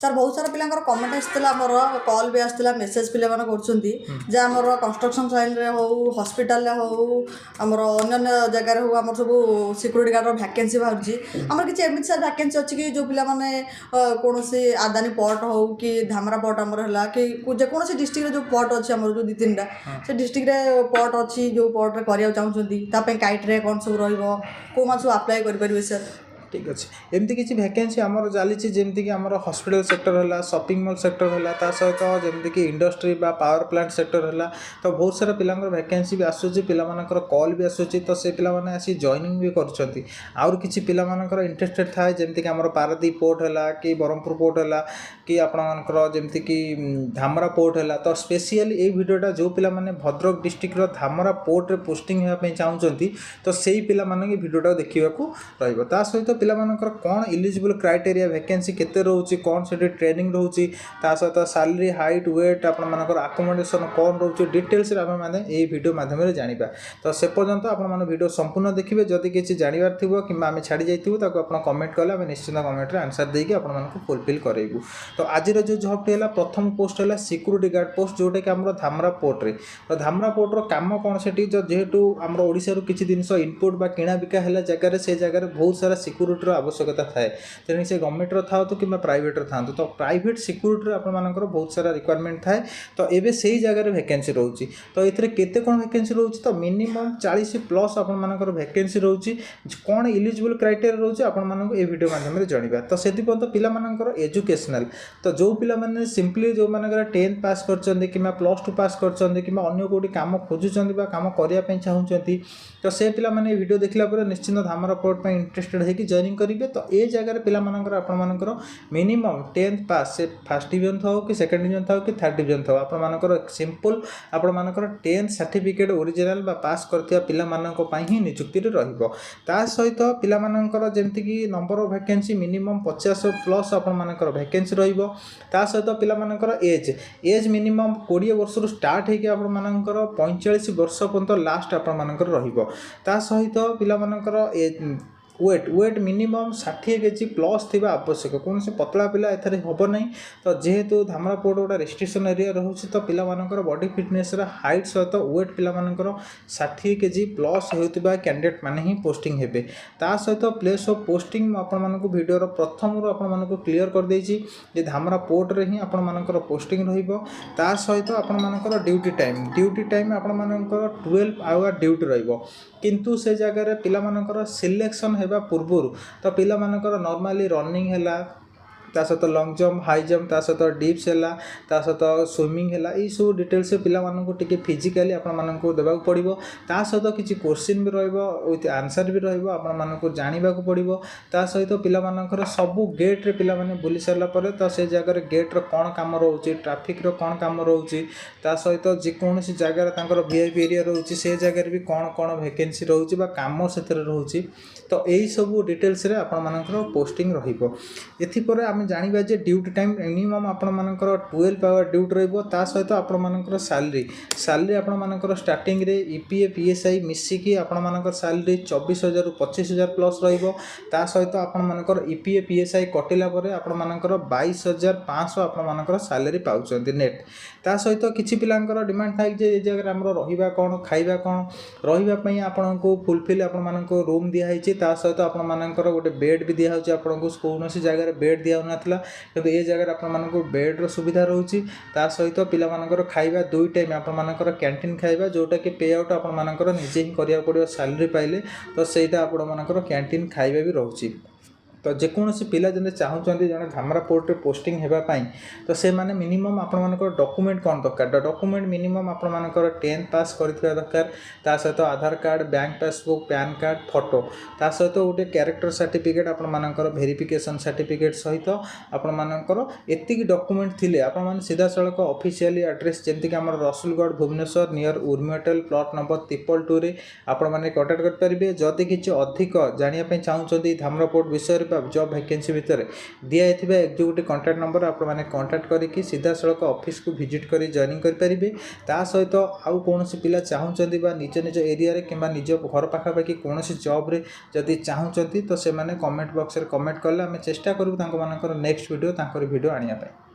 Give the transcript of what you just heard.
Sir बहुत सारा पिलांकर comment आसला आमर कॉल भी आसला मेसेज पिला माने करछुंती जे आमर कंस्ट्रक्शन साइड रे हो हॉस्पिटल रे हो आमर अन्य जगह रे हो आमर सब सिक्योरिटी गार्ड रो वैकेंसी बाहरजी आमर किछ एमित सर वैकेंसी अछि कि जो पिला माने कोनोसी आदानी पोर्ट हो कि धामरा पोर्ट आमर हला कि जे कोनोसी डिस्ट्रिक्ट रे जो पोर्ट अछि आमर जो 2-3टा से डिस्ट्रिक्ट रे पोर्ट अछि जो पोर्ट रे करिया चाहछुंती ता पे क्राइटेरिया कोन सब रहइबो को मासु अप्लाई करि परिबे सर ठीक अच्छे एमती किसी वैकेंसी आमर चली जमीक आम हॉस्पिटल सेक्टर है शॉपिंग मॉल सेक्टर है सहित जमीक इंडस्ट्री बा पावर प्लांट सेक्टर है तो बहुत सारा पिला वैकेंसी भी आसूँ पिलाମାନଙ୍କର कॉल भी आसूँ तो से पिलाने आसी जॉइनिंग भी कर किसी पिलाମାନଙ୍କର इंटरेस्टेड थाए जमीक आम पारादीप पोर्ट है कि ब्रह्मपुर पोर्ट है कि आपणकर जमीक धामरा पोर्ट है तो स्पेशली ये भिडियोटा जो पिला भद्रक डिस्ट्रिक्टर धामरा पोर्ट रे पोस्टिंग होगापी चाहते तो से पिला भिडियोटा देखा रहा सहित पिलाମାନଙ୍କର कौन इलिजिबल क्राइटेरिया वैकेंसी केते रोचे कौन से ट्रेनिंग रोचे सहित सैलरी हाइट वेट आपर आकोमोडेशन कौन रोचे डिटेल्स आम मैंने ये वीडियो माध्यम जाना तो से पर्यंत आप वीडियो संपूर्ण देखिए जदि किसी जानवर थी कि आम छाड़ी जाइए आप कमेंट कले आम निश्चित कमेंट आंसर देकी आपको फुलफिल करेंगे तो आज जो जॉबटी है प्रथम पोस्ट है सिक्यूरीटी गार्ड पोस्ट जोटा कि आम धामरा पोर्ट रे तो धामरा पोर्टर कम कौन से जेहेतु आम ओडिशा किसी जिनस इनपुट किणा बिका है जगह से जगह बहुत सारा सिक्यूरीटी आवश्यकता थाए तेणु से गवर्नमेंट था कि प्राइवेट था तो प्राइवेट सिक्यूरीटी आपर बहुत सारा रिक्वायरमेंट थाए तो ये से ही जगह वैकेंसी रोचे तो ये केते कौन वैकेंसी रोचे तो मिनिमम 40+ आपर वैकेंसी रोचे कौन इलिजिबल क्राइटेरिया रोचे आपको ये वीडियो माध्यम जाना तो से पिलाମାନଙ୍କର एजुकेशनल तो जो पिलाମାନେ सिंपली जो मानकर 10th पास कर कि +2 पास कर कि अन्य कौटी कम खोजुंट कम करने चाहते तो से पिलाମାନେ वीडियो देखला निश्चित धामरा पोर्ट पर इंटरेस्टेड होगी जॉइनिंग करेंगे तो ये जगह पिलाମାନଙ୍କର आपणମାନଙ୍କର मिनिमम 10th पास से फर्स्ट डिवीजन था कि सेकेंड डिवीजन था कि थर्ड डिवीजन था आपणମାନଙ୍କର सिंपल आपणମାନଙ୍କର 10th सर्टिफिकेट ओरिजिनल बा पास करथिया पिलाମାନଙ୍କ ପାଇଁ ही नियुक्ति रहिबो ता सहित पिलाମାନଙ୍କର जेमति कि नंबर ऑफ वैकेंसी मिनिमम 50+ आपणମାନଙ୍କର वैकेंसी रहिबो ता सहित पिलाମାନଙ୍କର एज मिनिमम 20 वर्ष रु स्टार्ट होगी आपणମାନଙ୍କର 45 वर्ष पर्यंत लास्ट आपणମାନଙ୍କର रहिबो ता सहित पिलाମାନଙ୍କର वेट मिनिमम 60 kg प्लस थी आवश्यक कौन से पतला पिला एथर हम ना तो जेहेतु धामरा पोर्ट गोटा रेस्ट्रिक्शन एरिया रोचे तो पिलाମାନଙ୍କର बॉडी फिटनेस हाइट सहित वेट पिलाମାନଙ୍କର 60 kg प्लस होता कैंडिडेट माने ही पोस्टिंग हेबे ता सहित प्लेस ऑफ पोस्टिंग आपको वीडियो प्रथम आपको क्लीयर कर देछि जे धामरा पोर्ट रे ही आपको पोस्टिंग रहिबो ता सहित आपको ड्यूटी टाइम आपको 12 आवर ड्यूटी रहिबो किंतु से जगह पिलाମାନଙ୍କର सिलेक्शन हेबा पूर्व तो पिलाମାନଙ୍କର नॉर्मली रनिंग है ता सहित लॉन्ग जंप हाई जंप ता सहित डिप्स है ता सहित स्विमिंग है यही सब डिटेल्स पिलाମାନଙ୍କୁ टिके फिजिकाली आपको देवाक पड़ो ता सहित किसी क्वेश्चन भी विथ आंसर भी आपको जानवा पड़ो ता सहित पिलाମାନଙ୍କର ସବୁ गेट्रे पिलाମାନେ बुली सारापर तो से जगह गेट्र कौन कम रोचे ट्राफिक कौन कम रोचे ता सहित जेकोसी जगार वीआईपी एरिया रोचे से जगह भी कौन कौन वैकेंसी रोचे कम से रोचे तो यही सब डिटेल्स आपको पोस्टिंग रही आम जाना जे ड्यूटी टाइम मिनिमम आपणମାନଙ୍କର 12 आवर ड्यूटी रहिबो ता सहित आपणମାନଙ୍କର सैलरी आपणମାନଙ୍କର स्टार्टिंग रे ईपीएफ पीएसआई मिसिकी आपणମାନଙ୍କର सैलरी 24,000 रु 25,000 प्लस रहिबो ता सहित आपणମାନଙ୍କର ईपीएफ पीएसआई कटिला परे आपणମାନଙ୍କର 22,500 आपणମାନଙ୍କର सैलरी पाउचंती नेट ता सहित किछि पिलांकर डिमांड थाइ जे जगह हमरो रहिबा कोन खाइबा कोन रहिबा पई आपनको फुलफिल आपणମାନଙ୍କୁ रूम दिया हिची ता सहित आपणମାନଙ୍କର गोटे बेड भी दिया होची आपनको कोनोसी जगह बेड दिया नाथला कि ये जगह आपको बेड्र सुविधा रोचे ता सहित पिलाମାନଙ୍କର खाइबा 2 टाइम आपणମାନଙ୍କର कैंटीन खाइबा जोटा कि पे आउट आपणମାନଙ୍କର निजे ही करिया पड़ियो सैलरी पाइले तो सेटा आपणମାନଙ୍କର कैंटीन खाइबा भी रोचे तो जेकोसी पिला जने चाहते जन धामरा पोर्ट पोस्टिंग होगापाई तो से माने मिनिमम आपणମାନଙ୍କର डॉक्यूमेंट कौन दरकार डॉक्यूमेंट मिनिमम आपणମାନଙ୍କର 10th पास करथिबा दरकार ता सहित Aadhaar card bank passbook PAN card photo ता सहित गोटे कैरेक्टर सर्टिफिकेट आपणମାନଙ୍କର वेरिफिकेशन सर्टिफिकेट सहित आपणମାନଙ୍କର एतिकी डॉक्यूमेंट थिले आपन सीधा सड़क ऑफिशियली एड्रेस जेमति कि हमर Rasulgarh Bhubaneswar near Urmi hotel plot number 222 रे आपण माने कांटेक्ट कर परिबे जदि किछि अधिक जानिया पे चाहउछथि धामरा पोर्ट विषय जॉब वैकेंसी भितर दिखाई एग्जीक्यूटिव कॉन्टैक्ट नंबर आपने कॉन्टैक्ट करके सीधा सड़क ऑफिस को विजिट कर जॉइनिंग करेंगे। ता सहित आउ कौन पिला चाहूँगी निज निज एरिया कि निज घर पाखापाखि कौन जॉब जदि चाहूँगी तो से कमेंट बॉक्स में कमेंट कले आम चेष्टा करूँ नेक्स्ट वीडियो आने।